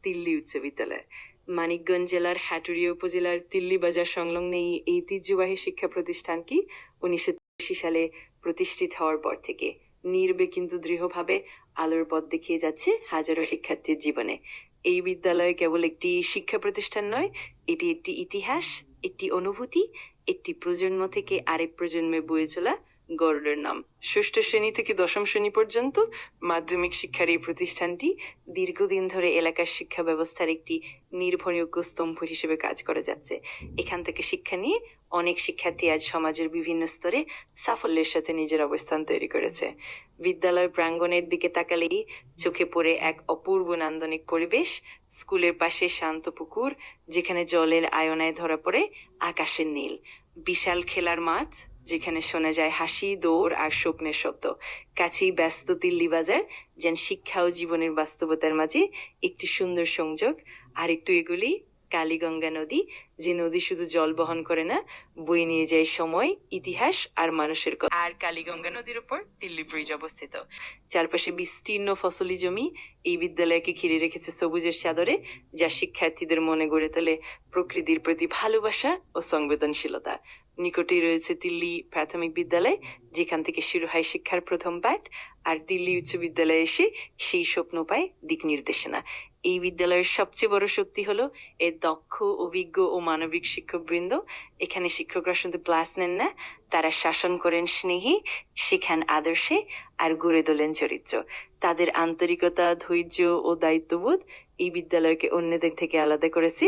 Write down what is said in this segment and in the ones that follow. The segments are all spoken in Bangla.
তিল্লি উচ্চ বিদ্যালয়। মানিকগঞ্জ জেলার হাটুরিয়া উপজেলার তিল্লি বাজার সংলগ্ন এই ঐতিহ্যবাহী শিক্ষা প্রতিষ্ঠানটি 1983 সালে প্রতিষ্ঠিত হওয়ার পর থেকে নীরবে কিন্তু দৃঢ়ভাবে আলোর পথ দেখিয়ে যাচ্ছে হাজারো শিক্ষার্থীর জীবনে। এই বিদ্যালয় কেবল একটি শিক্ষা প্রতিষ্ঠান নয়, এটি একটি ইতিহাস, একটি অনুভূতি, একটি প্রজন্ম থেকে আরেক প্রজন্মে বয়ে চলা গৌরবের নাম। ষষ্ঠ শ্রেণী থেকে দশম শ্রেণী পর্যন্ত মাধ্যমিক শিক্ষার এই প্রতিষ্ঠানটি দীর্ঘদিন ধরে এলাকার শিক্ষা ব্যবস্থার একটি নির্ভরযোগ্য স্তম্ভ হিসেবে কাজ করে যাচ্ছে। এখান থেকে শিক্ষা নিয়ে অনেক শিক্ষার্থী আজ সমাজের বিভিন্ন স্তরে সাফল্যের সাথে নিজের অবস্থান তৈরি করেছে। বিদ্যালয় প্রাঙ্গণের দিকে তাকালেই চোখে পড়ে এক অপূর্ব নান্দনিক পরিবেশ। স্কুলের পাশে শান্ত পুকুর, যেখানে জলের আয়নায় ধরা পড়ে আকাশের নীল। বিশাল খেলার মাঠ, যেখানে শোনা যায় হাসি, দৌড় আর স্বপ্নের শব্দ। কাছেই ব্যস্ত তিল্লি বাজার, যেন শিক্ষা ও জীবনের বাস্তবতার মাঝে একটি সুন্দর সংযোগ। আর একটু এগুলি কালীগঙ্গা নদী, যে নদী শুধু জল বহন করে না, বয়ে নিয়ে যায় সময়, ইতিহাস আর মানুষের কথা। আর কালীগঙ্গা নদীর উপর দিল্লি ব্রিজ অবস্থিত। চারপাশে বিস্তীর্ণ ফসলি জমি এই বিদ্যালয়কে ঘিরে রেখেছে সবুজের চাদরে, যা শিক্ষার্থীদের মনে গড়ে তোলে প্রকৃতির প্রতি ভালোবাসা ও সংবেদনশীলতা। নিকটেই রয়েছে দিল্লি প্রাথমিক বিদ্যালয়, যেখান থেকে শুরু হয় শিক্ষার প্রথম পাঠ, আর দিল্লি উচ্চ বিদ্যালয়ে এসে সেই স্বপ্ন পায় দিক নির্দেশনা। এই বিদ্যালয়ের সবচেয়ে বড় শক্তি হলো এর দক্ষ, অভিজ্ঞ ও মানবিক শিক্ষকবৃন্দ। এখানে শিক্ষকরা শুধু ক্লাস নেন না, তারা শাসন করেন স্নেহে, শেখান আদর্শে আর গড়ে তোলেন চরিত্র। তাদের আন্তরিকতা, ধৈর্য ও দায়িত্ববোধ এই বিদ্যালয়কে অন্যদের থেকে আলাদা করেছে।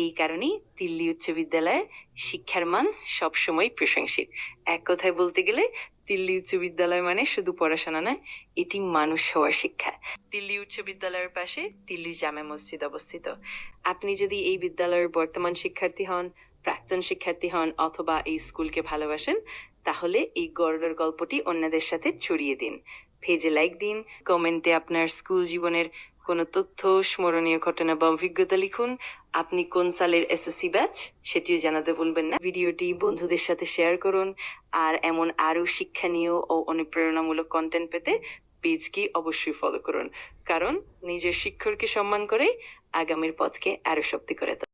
এই কারণেই দিল্লি উচ্চ বিদ্যালয়ের শিক্ষার মান সবসময় প্রশংসিত। এক কথায় বলতে গেলে দিল্লি উচ্চ বিদ্যালয় মানে শুধু পড়াশোনা নয়, এটি মানুষ হওয়ার শিক্ষা। দিল্লি উচ্চ বিদ্যালয়ের পাশে দিল্লি জামে মসজিদ অবস্থিত। আপনি যদি এই বিদ্যালয়ের বর্তমান শিক্ষার্থী হন, প্রাক্তন শিক্ষার্থী হন অথবা এই স্কুলকে ভালোবাসেন, তাহলে এই গৌরবের গল্পটি অন্যদের সাথে ছড়িয়ে দিন। পেজে লাইক দিন, কমেন্টে আপনার স্কুল জীবনের কোনো তথ্য, স্মরণীয় ঘটনা বা অভিজ্ঞতা লিখুন। আপনি কোন সালের এসএসসি ব্যাচ সেটিও জানাতে ভুলবেন না। ভিডিওটি বন্ধুদের সাথে শেয়ার করুন। আর এমন আরো শিক্ষণীয় ও অনুপ্রেরণামূলক কন্টেন্ট পেতে পেজকে অবশ্যই ফলো করুন, কারণ নিজের শিক্ষককে সম্মান করে আগামীর পথকে আরো শক্তি করে তোলে।